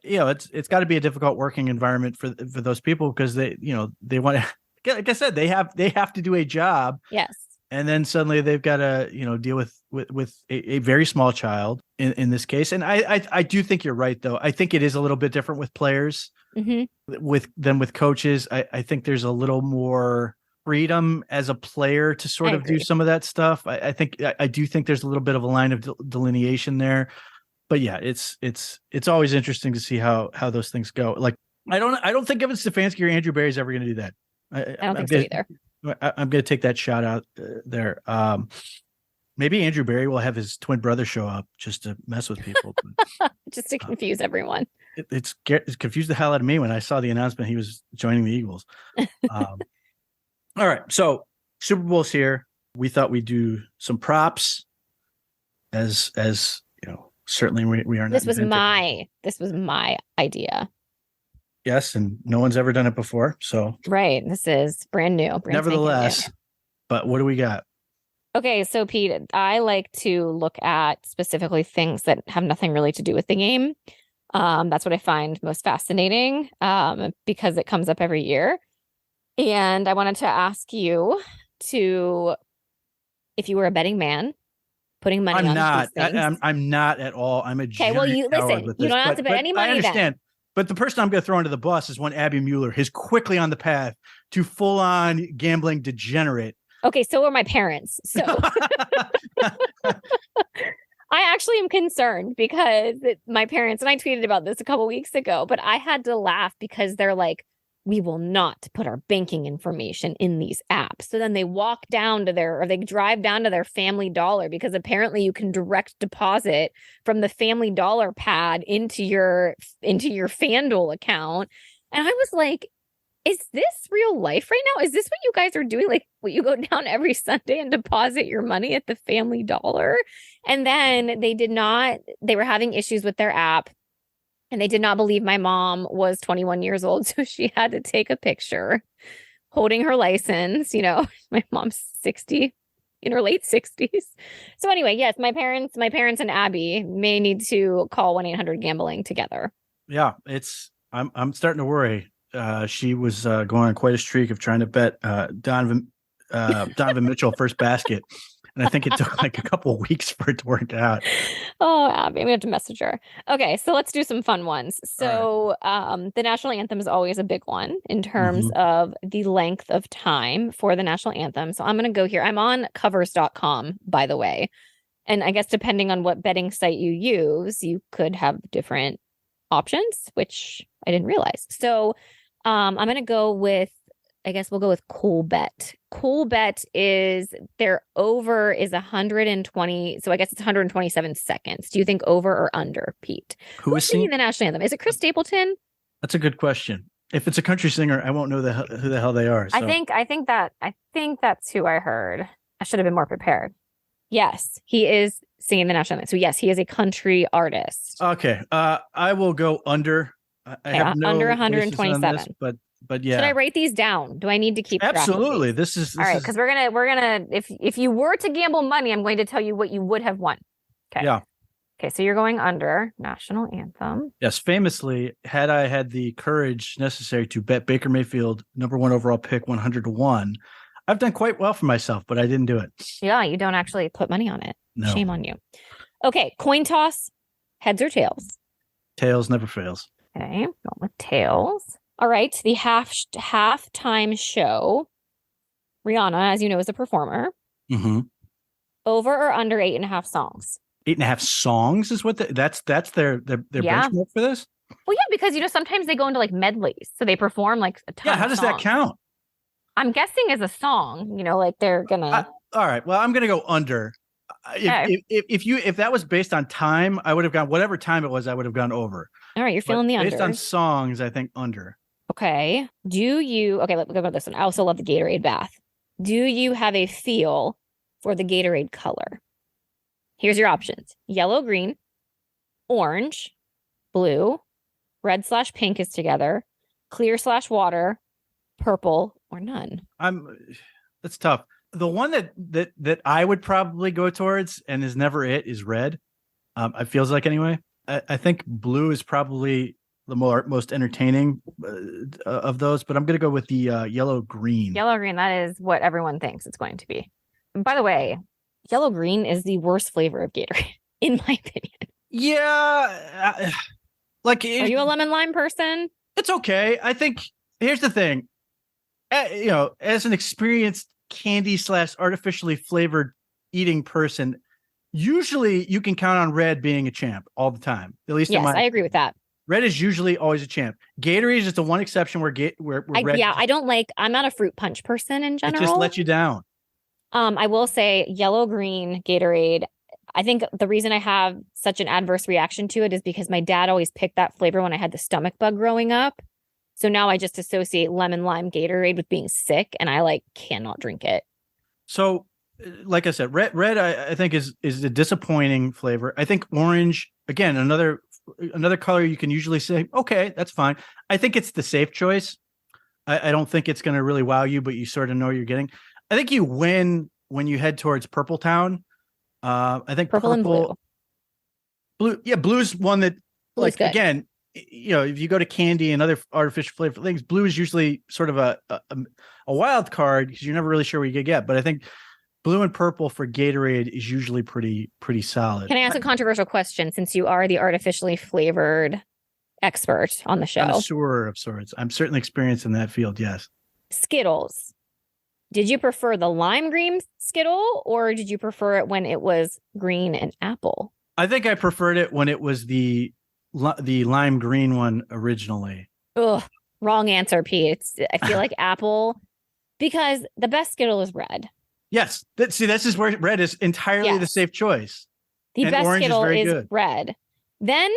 it's got to be a difficult working environment for those people because they want to, like I said, they have to do a job. Yes. And then suddenly they've got to, deal with a very small child in this case. And I do think you're right, though. I think it is a little bit different with players than with coaches. I think there's a little more freedom as a player to sort of do some of that stuff. I do think there's a little bit of a line of delineation there. But yeah, it's always interesting to see how those things go. Like I don't think Kevin Stefanski or Andrew Berry is ever going to do that. I don't think so either. I'm going to take that shot out there. Maybe Andrew Berry will have his twin brother show up just to mess with people. Just to confuse everyone. It's confused the hell out of me when I saw the announcement he was joining the Eagles. All right. So Super Bowl's here. We thought we'd do some props as certainly we are not. This was my idea. Yes. And no one's ever done it before. So, right. This is brand new. Nevertheless, but what do we got? Okay. So Pete, I like to look at specifically things that have nothing really to do with the game. That's what I find most fascinating because it comes up every year. And I wanted to ask you if you were a betting man, putting money on these things. I'm not at all. I'm a okay. Well, you listen. You don't have to bet any money. I understand. Then. But the person I'm going to throw under the bus is one Abby Mueller. He's quickly on the path to full-on gambling degenerate. Okay, so are my parents. So I actually am concerned because my parents, and I tweeted about this a couple weeks ago, but I had to laugh because they're like, we will not put our banking information in these apps. So then they they drive down to their Family Dollar, because apparently you can direct deposit from the Family Dollar pad into your FanDuel account. And I was like, is this real life right now? Is this what you guys are doing? Like, will you go down every Sunday and deposit your money at the Family Dollar? And then they were having issues with their app, and they did not believe my mom was 21 years old. So she had to take a picture holding her license. My mom's 60, in her late 60s. So anyway, yes, my parents and Abby may need to call 1-800-GAMBLING together. Yeah, I'm starting to worry. She was going on quite a streak of trying to bet Donovan Mitchell first basket, and I think it took like a couple of weeks for it to work out. Oh, Abby, we have to message her. Okay, so let's do some fun ones. So, the national anthem is always a big one in terms of the length of time for the national anthem. So I'm going to go here. I'm on covers.com, by the way, and I guess depending on what betting site you use, you could have different options, which I didn't realize. So I'm going to go with, I guess we'll go with Coolbet. Coolbet is their over is 120. So I guess it's 127 seconds. Do you think over or under, Pete? Who's singing the national anthem? Is it Chris Stapleton? That's a good question. If it's a country singer, I won't know who the hell they are. So. I think that's who I heard. I should have been more prepared. Yes, he is singing the national anthem. So yes, he is a country artist. Okay. I will go under. I have no under 127. On this, but yeah. Should I write these down? Do I need to keep absolutely? This is all right, because we're gonna if you were to gamble money, I'm going to tell you what you would have won. Okay. Yeah. Okay, so you're going under national anthem. Yes, famously, had I had the courage necessary to bet Baker Mayfield #1 overall pick 100-1, I've done quite well for myself, but I didn't do it. Yeah, you don't actually put money on it. No. Shame on you. Okay, coin toss, heads or tails? Tails never fails. Okay, going with tails. All right, the halftime show. Rihanna, as you know, is a performer. Mm-hmm. Over or under 8.5 songs? 8.5 songs is what that's their benchmark for this? Well, yeah, because sometimes they go into like medleys, so they perform like a ton. Yeah, how does that count? I'm guessing as a song, like they're gonna. All right, well, I'm gonna go under. If that was based on time, I would have gone whatever time it was. I would have gone over. All right, you're feeling the under. Based on songs, I think under. Okay. Okay, let's go with this one. I also love the Gatorade bath. Do you have a feel for the Gatorade color? Here's your options: yellow, green, orange, blue, red/pink is together, clear/water, purple, or none. That's tough. The one that I would probably go towards and is never is red. It feels like anyway. I think blue is probably the most entertaining of those, but I'm going to go with the yellow green. Yellow green, that is what everyone thinks it's going to be. And by the way, yellow green is the worst flavor of Gatorade, in my opinion. Yeah. Are you a lemon lime person? It's okay. I think here's the thing. As an experienced candy/artificially flavored eating person, usually you can count on red being a champ all the time. At least yes, I agree with that. Red is usually always a champ. Gatorade is just the one exception where red. Yeah, I'm not a fruit punch person in general. It just lets you down. I will say yellow green Gatorade. I think the reason I have such an adverse reaction to it is because my dad always picked that flavor when I had the stomach bug growing up. So now I just associate lemon lime Gatorade with being sick, and I cannot drink it. So, like I said, red I think is a disappointing flavor. I think orange, again, another color you can usually say, okay, that's fine. I think it's the safe choice. I don't think it's going to really wow you, but you sort of know what you're getting. I think you win when you head towards Purple Town. I think purple and blue. Yeah, blue's one that, again, if you go to candy and other artificial flavor things, blue is usually sort of a wild card because you're never really sure what you could get. But I think blue and purple for Gatorade is usually pretty solid. Can I ask a controversial question, since you are the artificially flavored expert on the show? Connoisseur of sorts. I'm certainly experienced in that field, yes. Skittles. Did you prefer the lime green Skittle, or did you prefer it when it was green and apple? I think I preferred it when it was the lime green one originally. Ugh. Wrong answer, Pete. I feel like apple because the best Skittle is red. Yes. This is where red is entirely the Yes. safe choice. The And best orange Skittle is very is good. red. Then,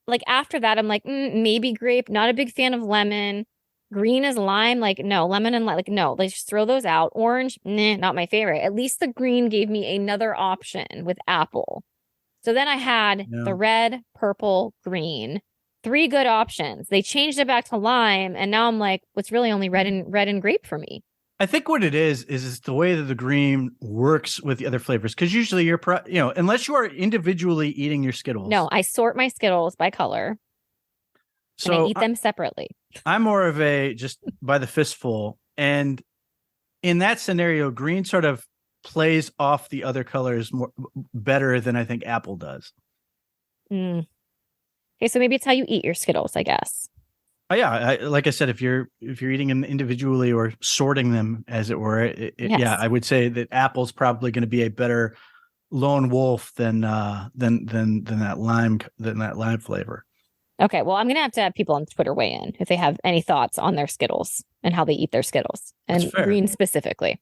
like after that, I'm like, maybe grape. Not a big fan of lemon. Green is lime. Like, no, lemon and like, no, let's just throw those out. Orange, nah, not my favorite. At least the green gave me another option with apple. So then I had the red, purple, green. 3 good options. They changed it back to lime, and now I'm like, what's really only red and grape for me? I think what it is the way that the green works with the other flavors. Because usually unless you are individually eating your Skittles. No, I sort my Skittles by color. So and I eat them separately. I'm more of a just by the fistful. And in that scenario, green sort of plays off the other colors better than I think apple does. Okay, so maybe it's how you eat your Skittles, I guess. Yeah, like I said, if you're eating them individually or sorting them, as it were, yes. Yeah, I would say that apple's probably going to be a better lone wolf than that lime flavor. Okay, well, I'm gonna have to have people on Twitter weigh in if they have any thoughts on their Skittles and how they eat their Skittles, and green specifically.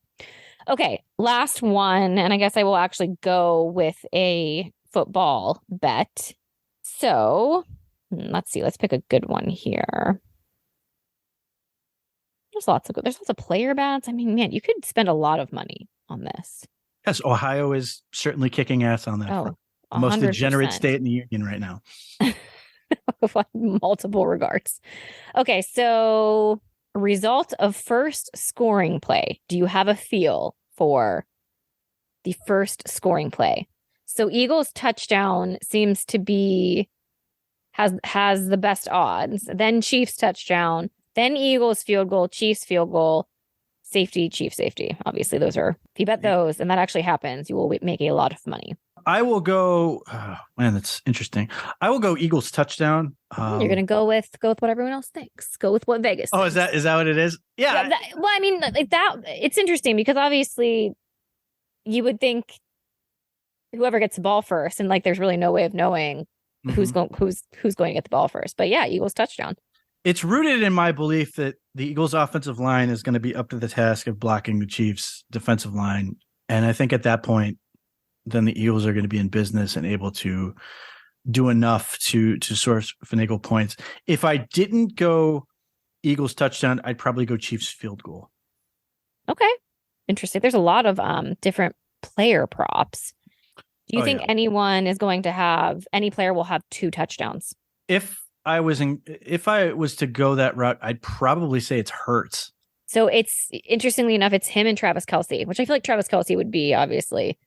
Okay, last one, and I guess I will actually go with a football bet. So let's see. Let's pick a good one here. There's lots of player bets. I mean, man, you could spend a lot of money on this. Yes, Ohio is certainly kicking ass on that. Oh, the most degenerate state in the union right now. Multiple regards. Okay, so result of first scoring play. Do you have a feel for the first scoring play? So Eagles touchdown seems to be has the best odds. Then Chiefs touchdown, then Eagles field goal, Chiefs field goal, safety, Chiefs safety. Obviously, those are, if you bet those and that actually happens, you will make a lot of money. I will go. Oh, man, that's interesting. I will go Eagles touchdown. You're gonna go with what everyone else thinks. Go with what Vegas. Oh, thinks. is that what it is? Yeah. Well, I mean, like that. It's interesting because obviously, you would think whoever gets the ball first, and like, there's really no way of knowing who's going to get the ball first. But yeah, Eagles touchdown. It's rooted in my belief that the Eagles offensive line is going to be up to the task of blocking the Chiefs defensive line, and I think at that point, then the Eagles are going to be in business and able to do enough to source finagle points. If I didn't go Eagles touchdown, I'd probably go Chiefs field goal. Okay. Interesting. There's a lot of different player props. Do you think anyone is going to have, any player will have 2 touchdowns? If I was to go that route, I'd probably say it's Hurts. So it's, interestingly enough, it's him and Travis Kelce, which I feel like Travis Kelce would be obviously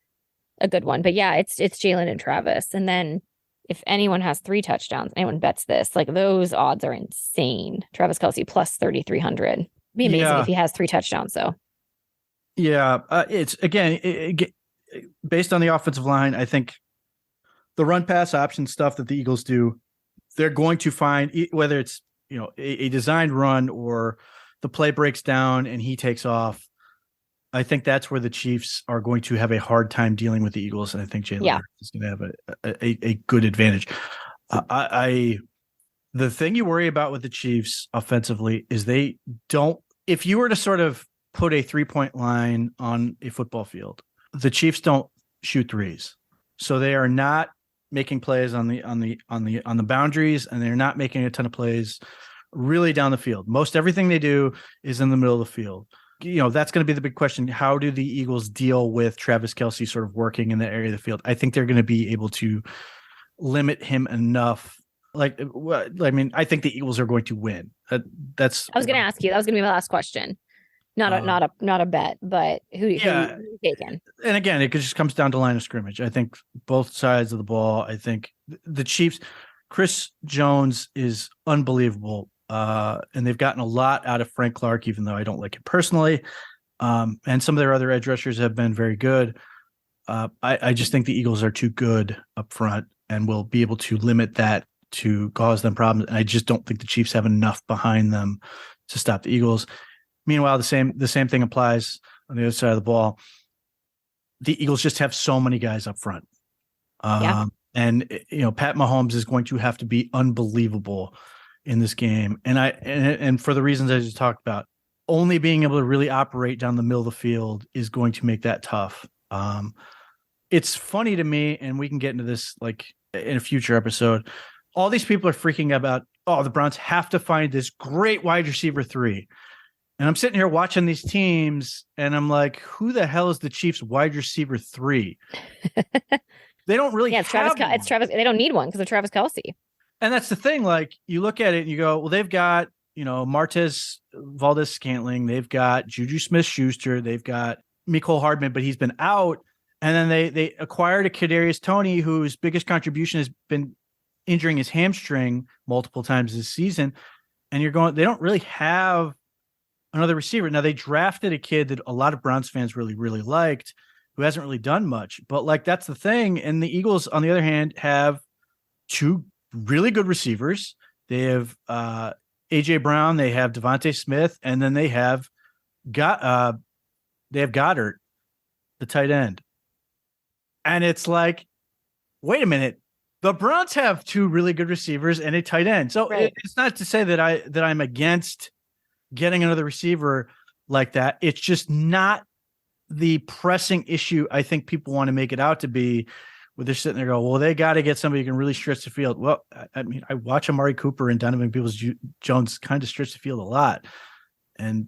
a good one. But yeah, it's Jalen and Travis. And then if anyone has 3 touchdowons, anyone bets this, like those odds are insane. Travis Kelce plus 3,300. Be amazing if he has 3 touchdowns, though. Yeah, it's again based on the offensive line. I think the run pass option stuff that the Eagles do, they're going to find, whether it's a designed run or the play breaks down and he takes off. I think that's where the Chiefs are going to have a hard time dealing with the Eagles, and I think Jalen is going to have a good advantage. The thing you worry about with the Chiefs offensively is they don't. If you were to sort of put a 3-point line on a football field, the Chiefs don't shoot threes, so they are not making plays on the boundaries, and they're not making a ton of plays really down the field. Most everything they do is in the middle of the field. That's going to be the big question. How do the Eagles deal with Travis Kelce sort of working in the area of the field? I think they're going to be able to limit him enough. I think the Eagles are going to win. I was going to ask you. That was going to be my last question. Not a bet, but who you taking? And again, it just comes down to line of scrimmage. I think both sides of the ball. I think the Chiefs, Chris Jones is unbelievable. And they've gotten a lot out of Frank Clark, even though I don't like it personally. And some of their other edge rushers have been very good. I just think the Eagles are too good up front and will be able to limit that to cause them problems. And I just don't think the Chiefs have enough behind them to stop the Eagles. Meanwhile, the same thing applies on the other side of the ball. The Eagles just have so many guys up front. And Pat Mahomes is going to have to be unbelievable in this game, and for the reasons I just talked about, only being able to really operate down the middle of the field is going to make that tough. It's funny to me, and we can get into this like in a future episode. All these people are freaking about, oh, the Browns have to find this great wide receiver 3. And I'm sitting here watching these teams, and I'm like, who the hell is the Chiefs wide receiver 3? They don't really it's Travis. It's Travis. They don't need one because of Travis Kelce. And that's the thing. Like, you look at it and you go, well, they've got, Martez Valdez-Scantling. They've got Juju Smith-Schuster. They've got Mecole Hardman, but he's been out. And then they acquired a Kadarius Toney, whose biggest contribution has been injuring his hamstring multiple times this season. And you're going, they don't really have another receiver. Now, they drafted a kid that a lot of Browns fans really, really liked, who hasn't really done much. But like, that's the thing. And the Eagles, on the other hand, have 2 really good receivers. They have AJ Brown, they have Devontae Smith, and then they have Goddard, the tight end. And it's like, wait a minute, the Browns have 2 really good receivers and a tight end. So it's not to say that I'm against getting another receiver like that. It's just not the pressing issue I think people want to make it out to be, where they're sitting there going, well, they got to get somebody who can really stretch the field. Well, I mean, I watch Amari Cooper and Donovan Peoples-Jones kind of stretch the field a lot. And,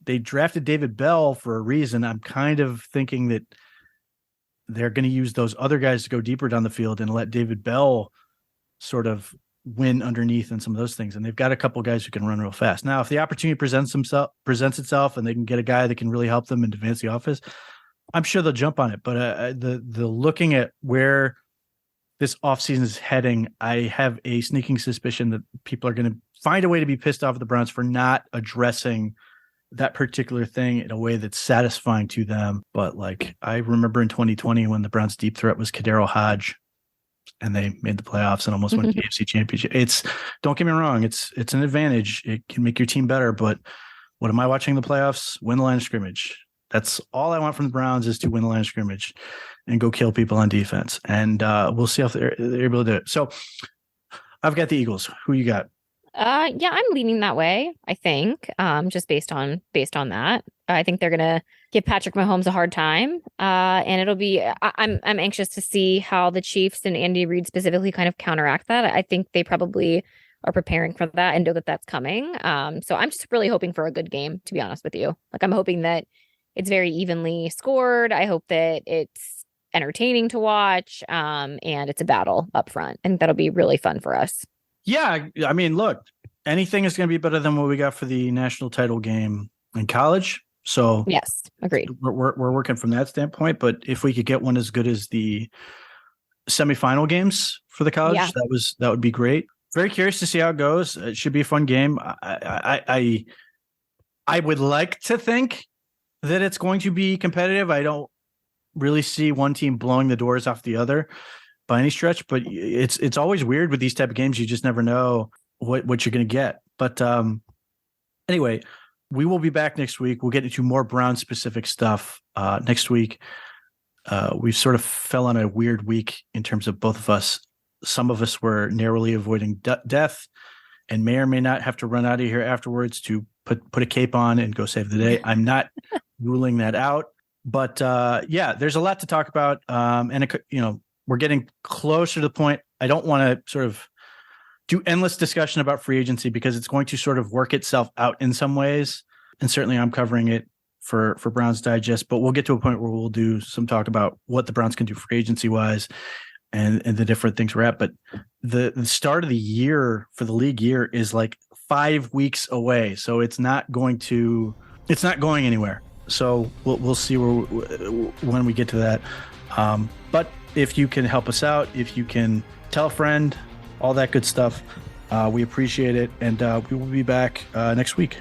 they drafted David Bell for a reason. I'm kind of thinking that they're going to use those other guys to go deeper down the field and let David Bell sort of win underneath and some of those things. And they've got a couple guys who can run real fast. Now, if the opportunity presents itself and they can get a guy that can really help them and advance the offense, I'm sure they'll jump on it. But the looking at where this offseason is heading, I have a sneaking suspicion that people are going to find a way to be pissed off at the Browns for not addressing that particular thing in a way that's satisfying to them. But like, I remember in 2020 when the Browns' deep threat was Kadero Hodge, and they made the playoffs and almost won the AFC Championship. Don't get me wrong, it's an advantage. It can make your team better. But what am I watching the playoffs? Win the line of scrimmage. That's all I want from the Browns, is to win the line of scrimmage and go kill people on defense. And we'll see if they're able to do it. So I've got the Eagles. Who you got? Yeah, I'm leaning that way, I think. Just based on that. I think they're gonna give Patrick Mahomes a hard time. And it'll be I'm anxious to see how the Chiefs and Andy Reid specifically kind of counteract that. I think they probably are preparing for that and know that that's coming. So I'm just really hoping for a good game, to be honest with you. Like, I'm hoping that it's very evenly scored. I hope that it's entertaining to watch. And it's a battle up front. I think that'll be really fun for us. Yeah, I mean, look, anything is going to be better than what we got for the national title game in college. So yes, agreed. We're working from that standpoint. But if we could get one as good as the semifinal games for the college, that would be great. Very curious to see how it goes. It should be a fun game. I would like to think that it's going to be competitive. I don't really see one team blowing the doors off the other by any stretch, but it's always weird with these type of games. You just never know what you're going to get. But anyway, we will be back next week. We'll get into more Brown specific stuff next week. We sort of fell on a weird week in terms of both of us. Some of us were narrowly avoiding death and may or may not have to run out of here afterwards to put a cape on and go save the day. I'm not ruling that out, but yeah, there's a lot to talk about. And we're getting closer to the point. I don't want to sort of do endless discussion about free agency because it's going to sort of work itself out in some ways. And certainly I'm covering it for Browns Digest, but we'll get to a point where we'll do some talk about what the Browns can do free agency wise and the different things we're at. But the start of the year for the league year is like 5 weeks away. So it's not going anywhere. So we'll see when we get to that. But if you can help us out, if you can tell a friend, all that good stuff, we appreciate it. And we will be back next week.